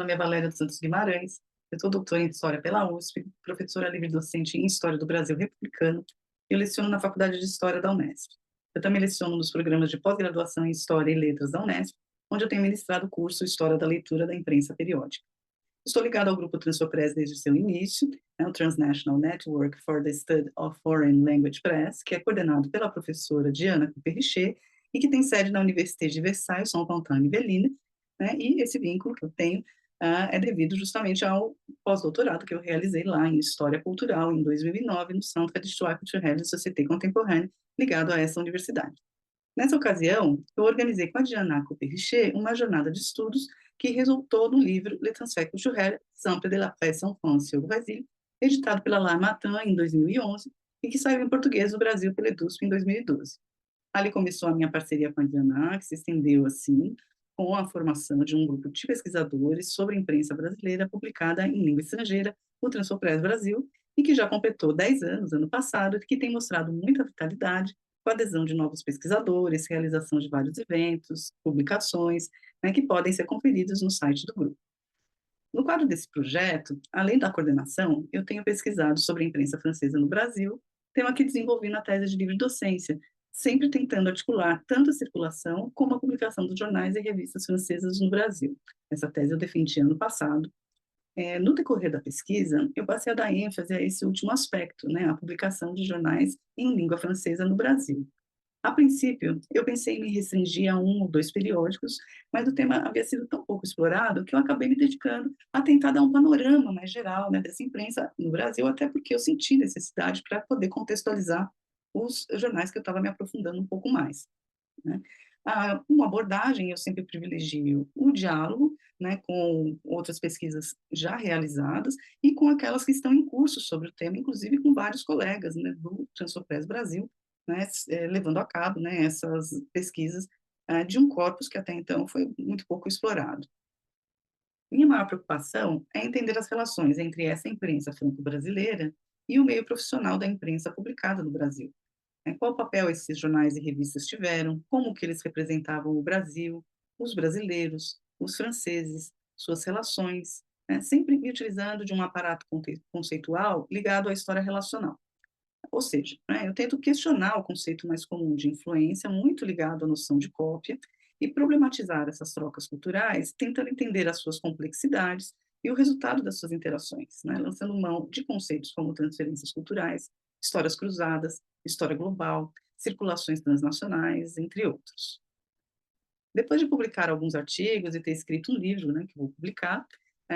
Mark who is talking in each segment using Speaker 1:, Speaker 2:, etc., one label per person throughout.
Speaker 1: nome é Valéria dos Santos Guimarães, eu sou doutora em História pela USP, professora livre-docente em História do Brasil Republicano e eu leciono na Faculdade de História da Unesp. Eu também leciono nos programas de pós-graduação em História e Letras da Unesp, onde eu tenho ministrado o curso História da Leitura da Imprensa Periódica. Estou ligada ao grupo Transfopress desde seu início, o Transnational Network for the Study of Foreign Language Press, que é coordenado pela professora Diana Cooper-Richer e que tem sede na Université de Versailles, São Quentin e Yvelines, e esse vínculo que eu tenho é devido justamente ao pós-doutorado que eu realizei lá em História Cultural em 2009 no Centre d'Histoire Culturelle et Société Contemporaine, ligado a essa universidade. Nessa ocasião, eu organizei com a Diana Cooper-Richer uma jornada de estudos que resultou no livro Le Transfert Culturel, Sample de la Presse en France au Brasil, editado pela L'Harmattan em 2011 e que saiu em português no Brasil pela EDUSP em 2012. Ali começou a minha parceria com a Diana, que se estendeu assim, com a formação de um grupo de pesquisadores sobre a imprensa brasileira publicada em língua estrangeira, o Transfopress Brasil, e que já completou 10 anos, ano passado, e que tem mostrado muita vitalidade, com a adesão de novos pesquisadores, realização de vários eventos, publicações, que podem ser conferidos no site do grupo. No quadro desse projeto, além da coordenação, eu tenho pesquisado sobre a imprensa francesa no Brasil, tema que desenvolvi na tese de livre-docência, sempre tentando articular tanto a circulação como a publicação dos jornais e revistas francesas no Brasil. Essa tese eu defendi ano passado. No decorrer da pesquisa, eu passei a dar ênfase a esse último aspecto, a publicação de jornais em língua francesa no Brasil. A princípio, eu pensei em me restringir a um ou dois periódicos, mas o tema havia sido tão pouco explorado que eu acabei me dedicando a tentar dar um panorama mais geral, dessa imprensa no Brasil, até porque eu senti necessidade para poder contextualizar os jornais que eu estava me aprofundando um pouco mais. Né? Uma abordagem, eu sempre privilegio o diálogo, com outras pesquisas já realizadas e com aquelas que estão em curso sobre o tema, inclusive com vários colegas, do Transfopress Brasil, levando a cabo, essas pesquisas de um corpus que até então foi muito pouco explorado. Minha maior preocupação é entender as relações entre essa imprensa franco-brasileira e o meio profissional da imprensa publicada no Brasil. Qual papel esses jornais e revistas tiveram, como que eles representavam o Brasil, os brasileiros, os franceses, suas relações, sempre me utilizando de um aparato conceitual ligado à história relacional. Ou seja, eu tento questionar o conceito mais comum de influência, muito ligado à noção de cópia, e problematizar essas trocas culturais, tentando entender as suas complexidades e o resultado das suas interações, lançando mão de conceitos como transferências culturais, histórias cruzadas, história global, circulações transnacionais, entre outros. Depois de publicar alguns artigos e ter escrito um livro, que vou publicar,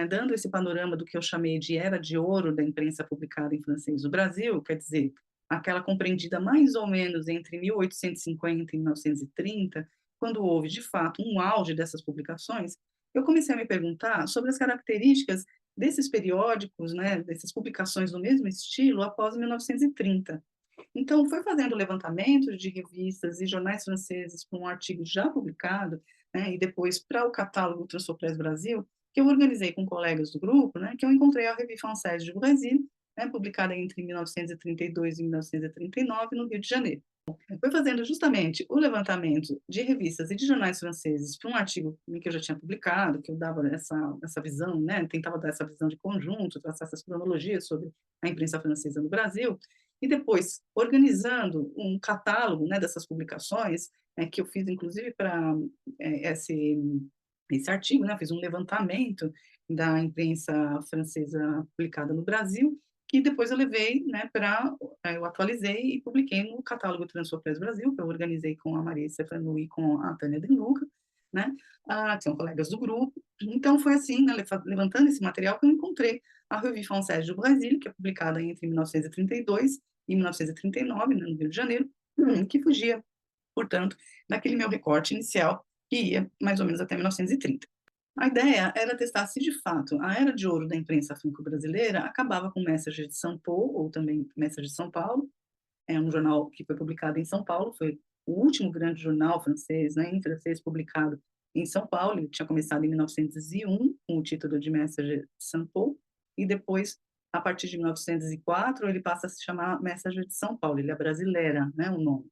Speaker 1: dando esse panorama do que eu chamei de era de ouro da imprensa publicada em francês do Brasil, quer dizer, aquela compreendida mais ou menos entre 1850 e 1930, quando houve, de fato, um auge dessas publicações, eu comecei a me perguntar sobre as características desses periódicos, dessas publicações do mesmo estilo após 1930. Então, foi fazendo levantamento de revistas e jornais franceses com um artigo já publicado, e depois para o catálogo Transfopress Brasil, que eu organizei com colegas do grupo, que eu encontrei a Revue Française du Brésil, publicada entre 1932 e 1939, no Rio de Janeiro. Foi fazendo justamente o levantamento de revistas e de jornais franceses para um artigo que eu já tinha publicado, que eu dava essa visão, tentava dar essa visão de conjunto, traçar essas cronologias sobre a imprensa francesa no Brasil, e depois organizando um catálogo dessas publicações, que eu fiz inclusive para esse artigo, fiz um levantamento da imprensa francesa publicada no Brasil, que depois eu levei eu atualizei e publiquei no catálogo Transfopress Brasil, que eu organizei com a Maria Stefanu e com a Tânia Denluca, que são colegas do grupo. Então, foi assim, levantando esse material, que eu encontrei a Revue Française du Brésil, que é publicada entre 1932 e 1939, no Rio de Janeiro, que fugia, portanto, daquele meu recorte inicial, que ia mais ou menos até 1930. A ideia era testar se, de fato, a era de ouro da imprensa franco-brasileira acabava com o Messager de São Paulo, ou também Messager de São Paulo, um jornal que foi publicado em São Paulo, foi o último grande jornal francês, em francês, publicado em São Paulo. Ele tinha começado em 1901, com o título de Messager de São Paulo, e depois, a partir de 1904, ele passa a se chamar Messager de São Paulo, ele é brasileira, o nome.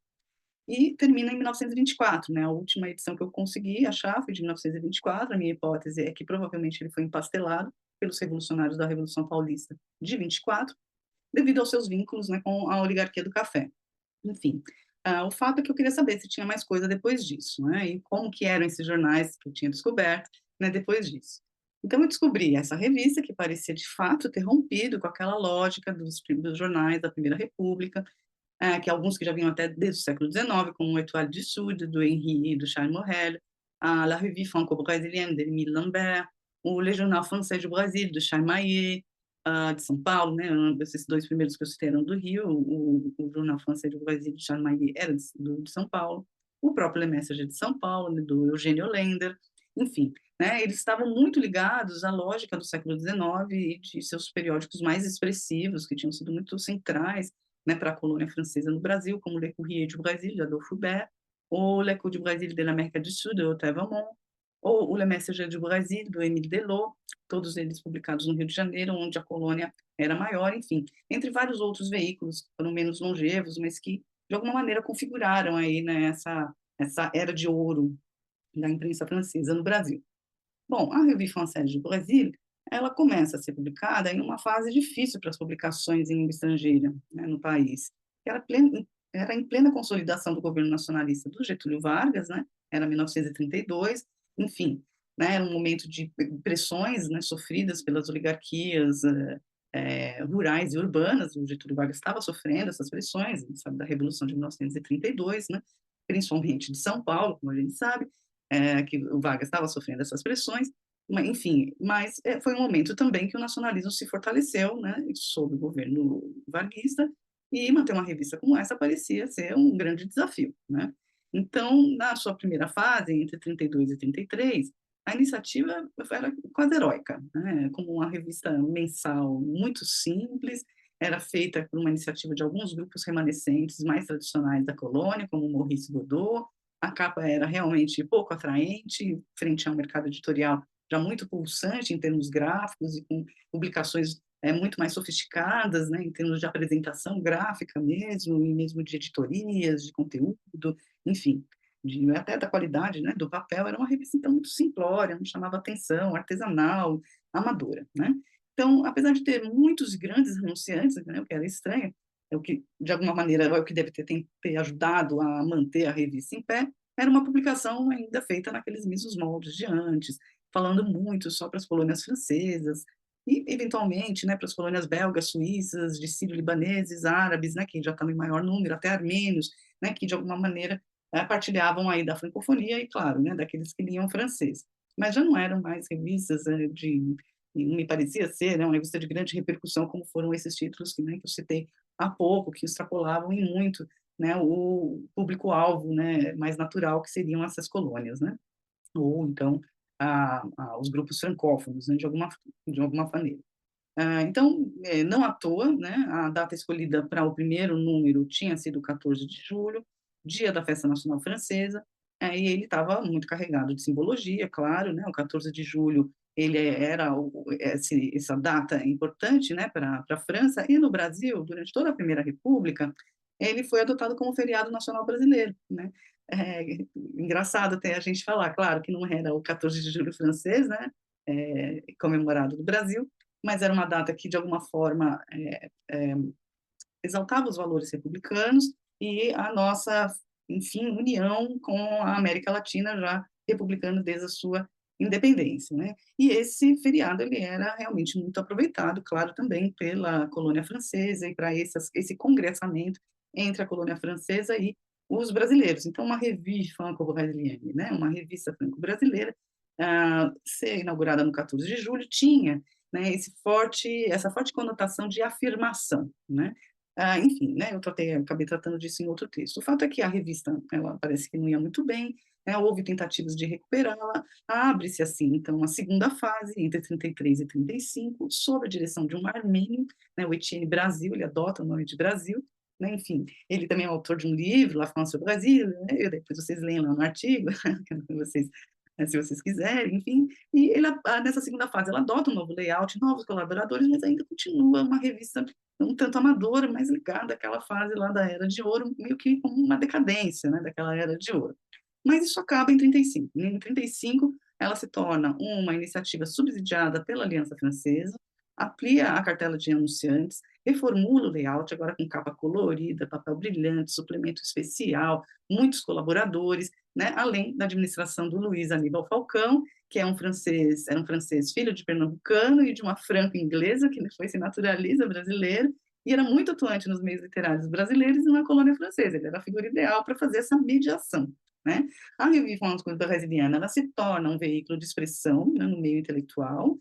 Speaker 1: e termina em 1924, né, a última edição que eu consegui achar foi de 1924, a minha hipótese é que provavelmente ele foi empastelado pelos revolucionários da Revolução Paulista de 24, devido aos seus vínculos, né, com a oligarquia do café. Enfim, o fato é que eu queria saber se tinha mais coisa depois disso, né, e como que eram esses jornais que eu tinha descoberto, né, depois disso. Então eu descobri essa revista que parecia de fato ter rompido com aquela lógica dos jornais da Primeira República, que alguns que já vinham até desde o século XIX, como o Étoile du Sud, do Henri e do Charles Morel, a La Revue Franco-Brésilienne, de Émile Lambert, o Le Journal Français du Brasil, do Charles Maillet, de São Paulo, né, esses dois primeiros que eu citei eram do Rio, o Jornal Français do Brasil, do Charles Maillet, era de São Paulo, o próprio Le Messager de São Paulo, né, do Eugênio Lender, enfim, né, eles estavam muito ligados à lógica do século XIX e de seus periódicos mais expressivos, que tinham sido muito centrais, né, para a colônia francesa no Brasil, como Le Courrier du Brasil, de Adolphe Hubert, ou Le Courrier du Brasil de l'Amérique du Sud, de Otto Valmont, ou o Le Messager du Brasil, do Émile Delot, todos eles publicados no Rio de Janeiro, onde a colônia era maior, enfim, entre vários outros veículos que foram menos longevos, mas que, de alguma maneira, configuraram aí, né, essa era de ouro da imprensa francesa no Brasil. Bom, a Revue Française du Brasil, ela começa a ser publicada em uma fase difícil para as publicações em língua estrangeira, né, no país. Era em plena consolidação do governo nacionalista do Getúlio Vargas, né, era 1932, enfim, né, era um momento de pressões, né, sofridas pelas oligarquias rurais e urbanas. O Getúlio Vargas estava sofrendo essas pressões, sabe, da Revolução de 1932, né, principalmente de São Paulo, como a gente sabe, que o Vargas estava sofrendo essas pressões, mas, enfim, foi um momento também que o nacionalismo se fortaleceu, né, sob o governo varguista, e manter uma revista como essa parecia ser um grande desafio, né? Então, na sua primeira fase, entre 32 e 33, a iniciativa era quase heróica, né? Como uma revista mensal muito simples, era feita por uma iniciativa de alguns grupos remanescentes mais tradicionais da colônia, como Maurice Godot. A capa era realmente pouco atraente, frente a um mercado editorial já muito pulsante em termos gráficos e com publicações muito mais sofisticadas, né, em termos de apresentação gráfica mesmo, e mesmo de editorias, de conteúdo, enfim, até da qualidade, né, do papel. Era uma revista, então, muito simplória, não chamava atenção, artesanal, amadora, né. Então, apesar de ter muitos grandes anunciantes, né, o que era estranho, é o que, de alguma maneira, é o que deve ter ajudado a manter a revista em pé, era uma publicação ainda feita naqueles mesmos moldes de antes, falando muito só para as colônias francesas e, eventualmente, né, para as colônias belgas, suíças, de sírio-libaneses, árabes, né, que já estão em maior número, até armênios, né, que de alguma maneira partilhavam aí da francofonia e, claro, né, daqueles que liam francês. Mas já não eram mais revistas me parecia ser, né, uma revista de grande repercussão, como foram esses títulos que, né, que eu citei há pouco, que extrapolavam em muito, né, o público-alvo, né, mais natural, que seriam essas colônias, né, ou então os grupos francófonos, né, de alguma maneira. Então, não à toa, né, a data escolhida para o primeiro número tinha sido 14 de julho, dia da Festa Nacional Francesa, e ele estava muito carregado de simbologia, claro, né, o 14 de julho ele era essa data importante, né, para a França, e no Brasil, durante toda a Primeira República, ele foi adotado como feriado nacional brasileiro, né. Engraçado até a gente falar, claro que não era o 14 de julho francês, né, comemorado no Brasil, mas era uma data que, de alguma forma, exaltava os valores republicanos e a nossa, enfim, união com a América Latina, já republicana desde a sua independência, né. E esse feriado ele era realmente muito aproveitado, claro, também pela colônia francesa e para esse congressamento entre a colônia francesa e os brasileiros. Então, uma revue franco-brésilienne, né, uma revista franco-brasileira, ser inaugurada no 14 de julho, tinha, né, essa forte conotação de afirmação, né. Enfim, né, acabei tratando disso em outro texto. O fato é que a revista, ela parece que não ia muito bem, né, houve tentativas de recuperá-la, abre-se assim, então, a segunda fase, entre 33 e 35, sob a direção de um armênio, né, o Etienne Brasil, ele adota o nome de Brasil, né, enfim, ele também é autor de um livro, La France au Brasil, né, e depois vocês leem lá no artigo, que vocês se vocês quiserem, enfim. E nessa segunda fase, ela adota um novo layout, novos colaboradores, mas ainda continua uma revista um tanto amadora, mas ligada àquela fase lá da Era de Ouro, meio que como uma decadência, né, daquela Era de Ouro. Mas isso acaba em 35. Em 35, ela se torna uma iniciativa subsidiada pela Aliança Francesa, amplia a cartela de anunciantes, reformula o layout, agora com capa colorida, papel brilhante, suplemento especial, muitos colaboradores, né, além da administração do Luiz Aníbal Falcão, que era um francês filho de pernambucano e de uma franco-inglesa, que foi se naturaliza brasileira, e era muito atuante nos meios literários brasileiros e na colônia francesa. Ele era a figura ideal para fazer essa mediação, né? A Revue France Brasiliana, ela se torna um veículo de expressão, né, no meio intelectual,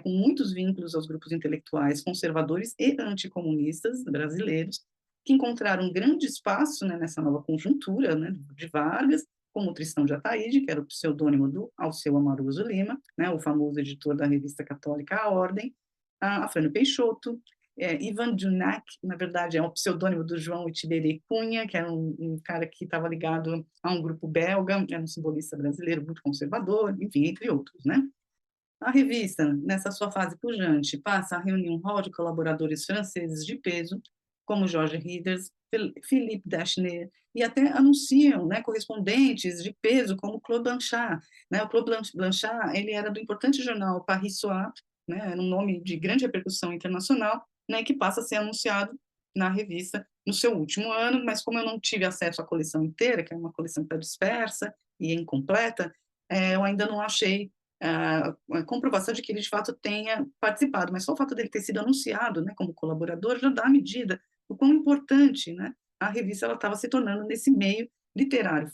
Speaker 1: com muitos vínculos aos grupos intelectuais conservadores e anticomunistas brasileiros, que encontraram um grande espaço, né, nessa nova conjuntura, né, de Vargas, como Tristão de Ataíde, que era o pseudônimo do Alceu Amaruso Lima, né, o famoso editor da revista católica A Ordem, a Afrânio Peixoto, Ivan Dunac, na verdade, é um pseudônimo do João Itiberê Cunha, que era um cara que estava ligado a um grupo belga, era um simbolista brasileiro muito conservador, enfim, entre outros, né? A revista, nessa sua fase pujante, passa a reunir um hall de colaboradores franceses de peso, como Jorge Rieders, Philippe Daphné, e até anunciam, né, correspondentes de peso, como Claude Blanchard. Né? O Claude Blanchard, ele era do importante jornal Paris Soir, né, era um nome de grande repercussão internacional, né, que passa a ser anunciado na revista no seu último ano, mas como eu não tive acesso à coleção inteira, que é uma coleção que está dispersa e incompleta, eu ainda não achei a comprovação de que ele de fato tenha participado, mas só o fato dele ter sido anunciado, né, como colaborador já dá a medida do quão importante, né, a revista ela estava se tornando nesse meio literário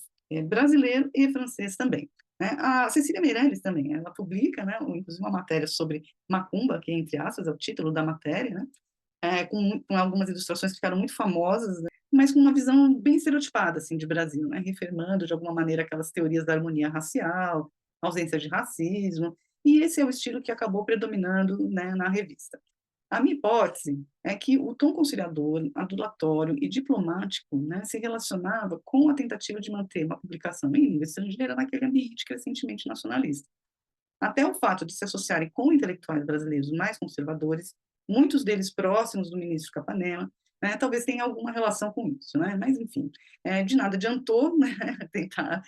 Speaker 1: brasileiro e francês também. Né? A Cecília Meirelles também, ela publica, né, inclusive uma matéria sobre macumba, que entre aspas é o título da matéria, né, com algumas ilustrações que ficaram muito famosas, né, mas com uma visão bem estereotipada assim de Brasil, né, reafirmando de alguma maneira aquelas teorias da harmonia racial, ausência de racismo, e esse é o estilo que acabou predominando, né, na revista. A minha hipótese é que o tom conciliador, adulatório e diplomático, né, se relacionava com a tentativa de manter uma publicação em língua estrangeira naquele ambiente crescentemente nacionalista. Até o fato de se associarem com intelectuais brasileiros mais conservadores, muitos deles próximos do ministro Capanema, né, talvez tenha alguma relação com isso, né? Mas, enfim, de nada adiantou, né, tentar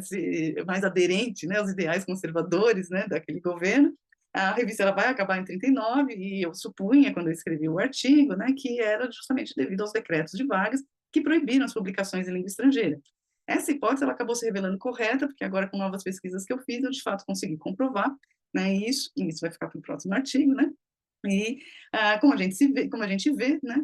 Speaker 1: ser mais aderente, né, aos ideais conservadores, né, daquele governo. A revista ela vai acabar em 39, e eu supunha, quando eu escrevi o artigo, né, que era justamente devido aos decretos de Vargas que proibiram as publicações em língua estrangeira. Essa hipótese ela acabou se revelando correta, porque agora, com novas pesquisas que eu fiz, eu de fato consegui comprovar, né, isso vai ficar para o próximo artigo, né, e como a gente vê, né,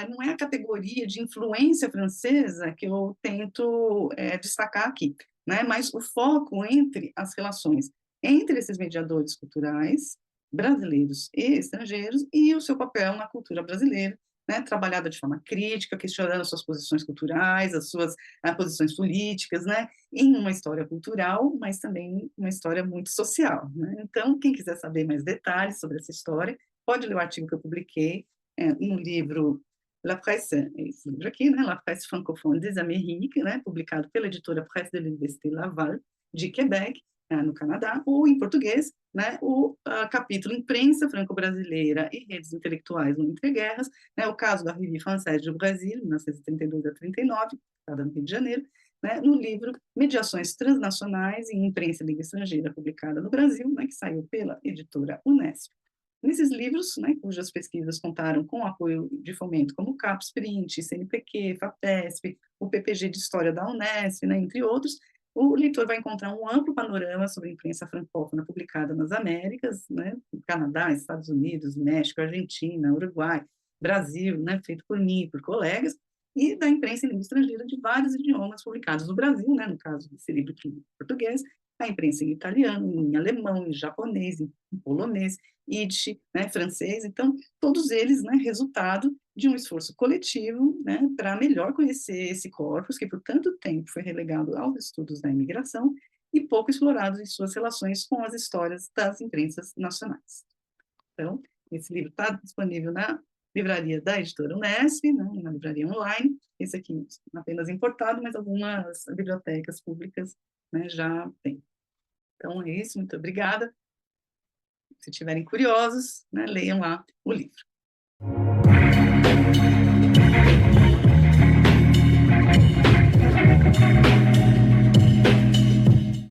Speaker 1: não é a categoria de influência francesa que eu tento destacar aqui, né, mas o foco entre as relações entre esses mediadores culturais, brasileiros e estrangeiros, e o seu papel na cultura brasileira, né, trabalhada de forma crítica, questionando suas posições culturais, as suas posições políticas, né, em uma história cultural, mas também uma história muito social. Né? Então, quem quiser saber mais detalhes sobre essa história, pode ler o artigo que eu publiquei no livro La Presse, esse livro aqui, né, La Presse francophone des Amériques, né, publicado pela editora Presse de l'Université Laval, de Quebec, no Canadá, ou em português, né, o capítulo Imprensa Franco-Brasileira e Redes Intelectuais no Entreguerras, né, o caso da Revue Française do Brasil, 1932 a 39, estava no Rio de Janeiro, né, no livro Mediações Transnacionais em Imprensa e Língua Estrangeira, publicada no Brasil, né, que saiu pela editora Unesp. Nesses livros, né, cujas pesquisas contaram com o apoio de fomento como CAPES Print, CNPq, FAPESP, o PPG de História da Unesp, né, entre outros, o leitor vai encontrar um amplo panorama sobre a imprensa francófona publicada nas Américas, né, Canadá, Estados Unidos, México, Argentina, Uruguai, Brasil, né, feito por mim e por colegas, e da imprensa em língua estrangeira de vários idiomas publicados no Brasil, né, no caso desse livro aqui em português, a imprensa em italiano, em alemão, em japonês, em polonês, Yiddish, né, francês, então, todos eles, né, resultado de um esforço coletivo, né, para melhor conhecer esse corpus que por tanto tempo foi relegado aos estudos da imigração e pouco explorado em suas relações com as histórias das imprensas nacionais. Então, esse livro está disponível na livraria da editora Unesp, né, na livraria online, esse aqui apenas importado, mas algumas bibliotecas públicas, né, já tem. Então é isso, muito obrigada. Se estiverem curiosos, né, leiam lá o livro.